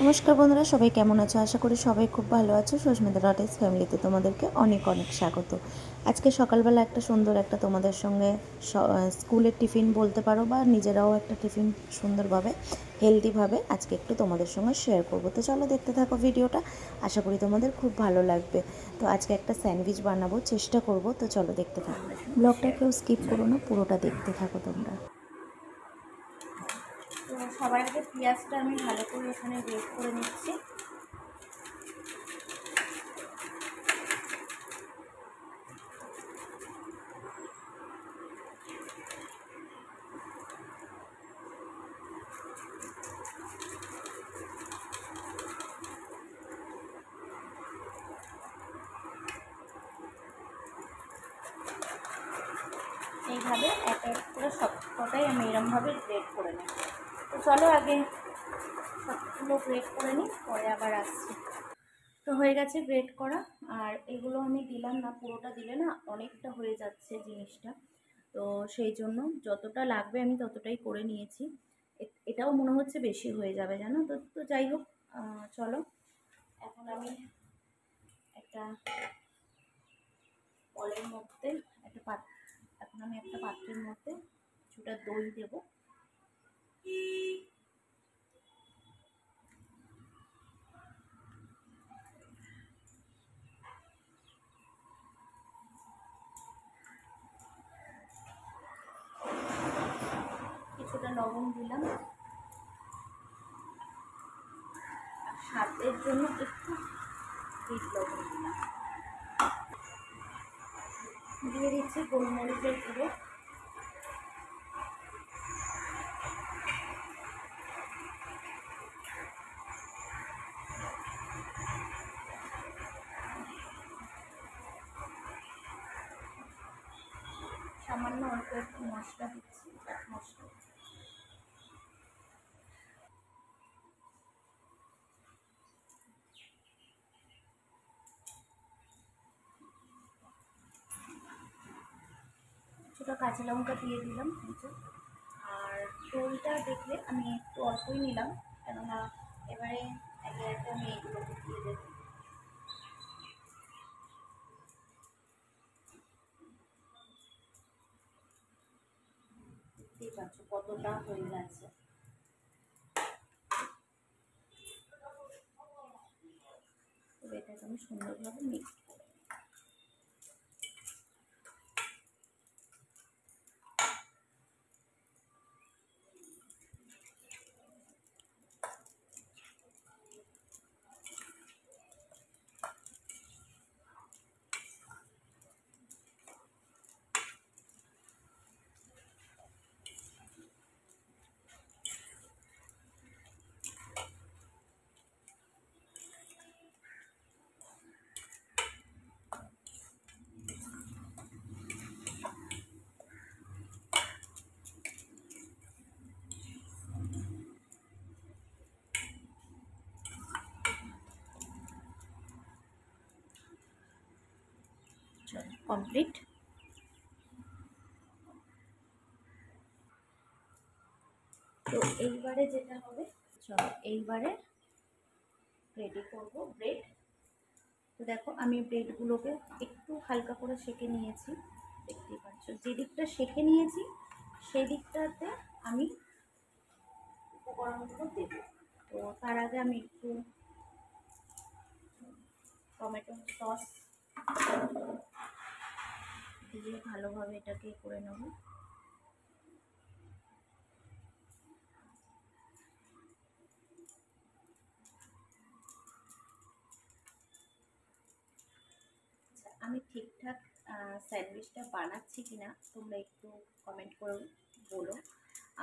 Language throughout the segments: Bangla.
নমস্কার বন্ধুরা, সবাই কেমন আছো? আশা করি সবাই খুব ভালো আছো। সুস্মিতা ডটেস ফ্যামিলিতে তোমাদেরকে অনেক অনেক স্বাগত। আজকে সকালবেলা একটা সুন্দর একটা তোমাদের সঙ্গে স্কুলের টিফিন বলতে পারো বা নিজেরাও একটা টিফিন সুন্দরভাবে হেলদিভাবে আজকে একটু তোমাদের সঙ্গে শেয়ার করবো। তো চলো দেখতে থাকো ভিডিওটা, আশা করি তোমাদের খুব ভালো লাগবে। তো আজকে একটা স্যান্ডউইচ বানাবো, চেষ্টা করব। তো চলো দেখতে থাকো, ব্লগটা কেউ স্কিপ করো না, পুরোটা দেখতে থাকো তোমরা। তো সবার আগে পেঁয়াজটা আমি ভালো করে এখানে গ্রেট করে নিচ্ছি। এইভাবে এক এক করে সবকটাই আমি এরমভাবে গ্রেট করে নেব। তো চলো আগে সবগুলো গ্রেট করে নিই, পরে আবার আসছি। তো হয়ে গেছে গ্রেট করা, আর এগুলো আমি দিলাম না, পুরোটা দিলে না অনেকটা হয়ে যাচ্ছে জিনিসটা। তো সেই জন্য যতটা লাগবে আমি ততটাই করে নিয়েছি। এটাও মনে হচ্ছে বেশি হয়ে যাবে, জানো তো। তো যাই হোক, চলো এখন আমি একটা কলের মধ্যে এখন আমি একটা পাত্রের মধ্যে কিছুটা দই দেব। কিছুটা লবণ দিলাম, আর স্বাদের জন্য একটু বিট লবণ দিলাম। দিয়ে দিচ্ছি গোলমরিচের গুঁড়ো, সামান্য অল্প একটু মশলা দিচ্ছি, চাট মশলা। কিছুটা কাঁচা লঙ্কা দিয়ে দিলাম কিছু। আর দইটা দেখলে আমি একটু অল্পই নিলাম, কেননা এবারে একে একে আমি এগুলোকে দিয়ে দেবো। দেখতেই পাচ্ছ কতটা হয়ে গেছে। এটাকে আমি সুন্দরভাবে মিক্স করব। চলো কমপ্লিট। তো এইবারে যেটা হবে, চলো এইবারে রেডি করব ব্রেড। তো দেখো আমি ব্রেডগুলোকে একটু হালকা করে সেঁকে নিয়েছি, দেখতেই পাচ্ছ। যে দিকটা সেঁকে নিয়েছি সেই দিকটাতে আমি উপকরণগুলো দেব। তো তার আগে আমি একটু টমেটো সস দিয়ে ভালোভাবে এটাকে করে নেব। আমি ঠিকঠাক স্যান্ডউইচটা বানাচ্ছি কিনা তোমরা একটু কমেন্ট করে বলো।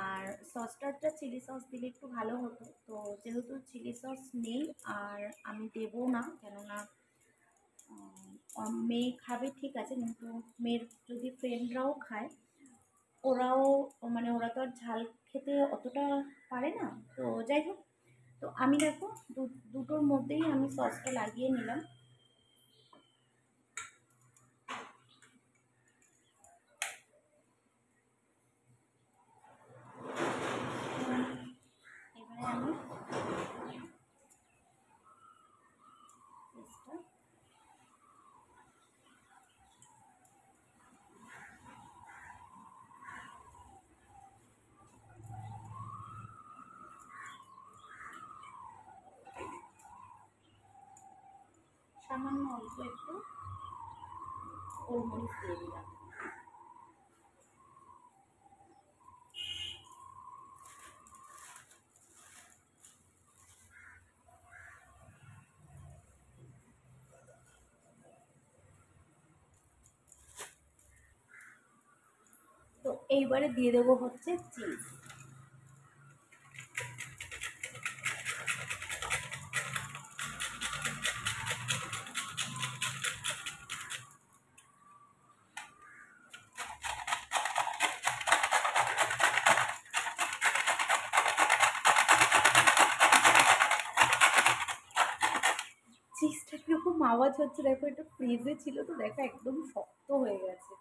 আর সসটা চিলি সস দিলে একটু ভালো হতো, তো যেহেতু চিলি সস নেই আর আমি দেবো না, কেননা মেয়ে খাবে ঠিক আছে, কিন্তু মেয়ের যদি ফ্রেন্ডরাও খায়, ওরাও মানে ওরা তো আর ঝাল খেতে অতটা পারে না। তো যাই হোক, তো আমি দেখো দুটোর মধ্যেই আমি সসটা লাগিয়ে নিলাম। এবারে আমি সামান্য অল্প একটু গোলমরিচ দিয়ে দিলাম। তো এইবারে দিয়ে দেবো হচ্ছে চিজ। চিজটা কিরকম আওয়াজ হচ্ছে দেখো, এটা ফ্রিজে ছিল তো দেখো একদম শক্ত হয়ে গেছে।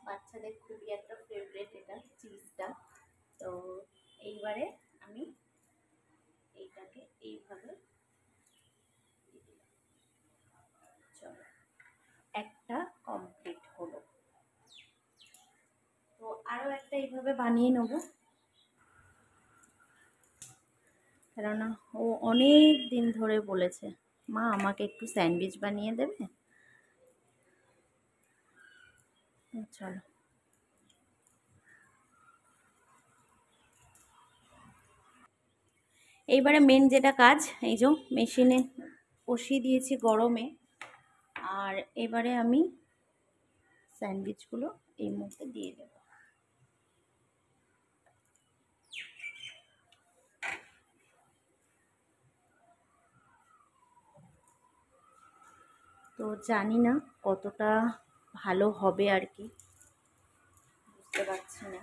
বাচ্চাদের খুবই একটা ফেভারিট এটা চিজটা। তো এইবারে আমি এইটাকে এইভাবে চলো একটা কমপ্লিট হলো। তো আরও একটা এইভাবে বানিয়ে নেব, কেননা ও অনেক দিন ধরে বলেছে মা আমাকে একটু স্যান্ডউইচ বানিয়ে দেবে। চলো এইবারে মেন যেটা কাজ, এই যে মেশিনে বসিয়ে দিয়েছি গরমে, আর এবারে আমি স্যান্ডউইচগুলো এই মধ্যে দিয়ে দেব। তো জানি না কতটা ভালো হবে আর কি, বুঝতে পারছি না।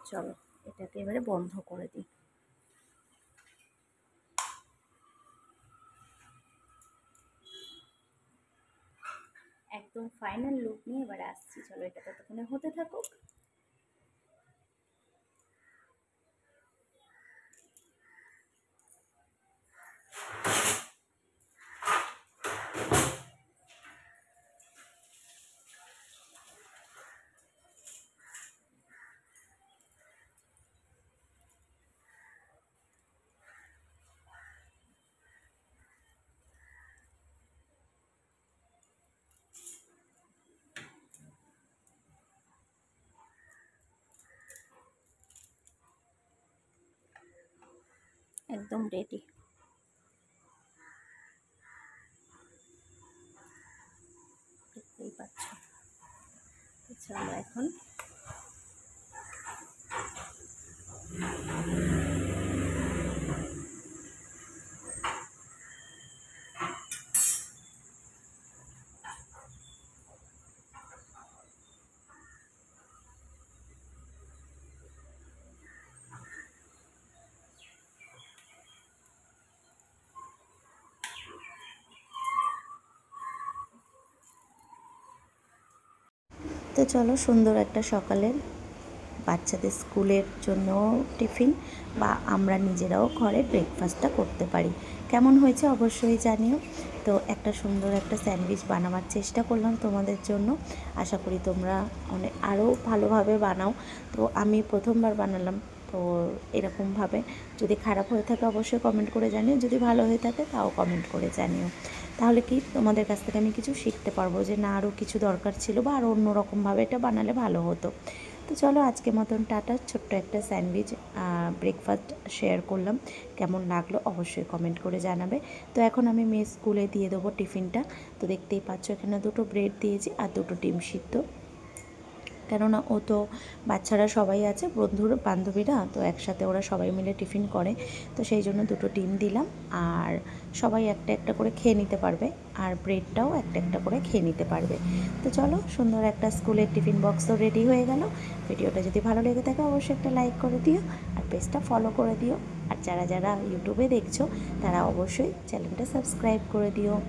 চলো এটাকে এবারে বন্ধ করে দিই। একদম ফাইনাল লুক নিয়ে এবারে আসছি, চলো এটা ততক্ষণে হতে থাকুক। একদম রেডি। দেখতেই পাচ্ছ। চলো এখন তো চলো সুন্দর একটা সকালের বাচ্চাদের স্কুলের জন্য টিফিন বা আমরা নিজেরাও ঘরে ব্রেকফাস্টটা করতে পারি। কেমন হয়েছে অবশ্যই জানিও। তো একটা সুন্দর একটা স্যান্ডউইচ বানাবার চেষ্টা করলাম তোমাদের জন্য, আশা করি তোমরা আরও ভালোভাবে বানাও। তো আমি প্রথমবার বানালাম, তো এরকমভাবে যদি খারাপ হয়ে থাকে অবশ্যই কমেন্ট করে জানিও, যদি ভালো হয়ে থাকে তাও কমেন্ট করে জানিও। তাহলে কি তোমাদের কাছ থেকে আমি কিছু শিখতে পারবো যে না আরও কিছু দরকার ছিল বা আরও অন্যরকমভাবে এটা বানালে ভালো হতো। তো চলো আজকে মতন টাটা। ছোট্ট একটা স্যান্ডউইচ ব্রেকফাস্ট শেয়ার করলাম, কেমন লাগলো অবশ্যই কমেন্ট করে জানাবে। তো এখন আমি মেয়ে স্কুলে দিয়ে দেবো টিফিনটা। তো দেখতেই পাচ্ছ এখানে 2টো ব্রেড দিয়েছি আর 2টো ডিম সিদ্ধ, কেননা ও তো বাচ্চারা সবাই আছে, বান্ধবীরা তো একসাথে ওরা সবাই মিলে টিফিন করে, তো সেই জন্য 2টো ডিম দিলাম। আর সবাই একটা একটা করে খেয়ে নিতে পারবে, আর ব্রেডটাও একটা একটা করে খেয়ে নিতে পারবে। তো চলো সুন্দর একটা স্কুলের টিফিন বক্সও রেডি হয়ে গেল। ভিডিওটা যদি ভালো লেগে থাকে অবশ্যই একটা লাইক করে দিও আর পেজটা ফলো করে দিও। আর যারা যারা ইউটিউবে দেখছো তারা অবশ্যই চ্যানেলটা সাবস্ক্রাইব করে দিও।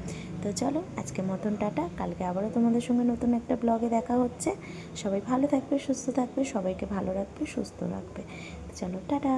তো চলো আজকের মতন টাটা, কালকে আবারও তোমাদের সঙ্গে নতুন একটা ব্লগে দেখা হচ্ছে। সবাই ভালো থাকবে, সুস্থ থাকবে, সবাইকে ভালো রাখবে, সুস্থ রাখবে। চলো টাটা।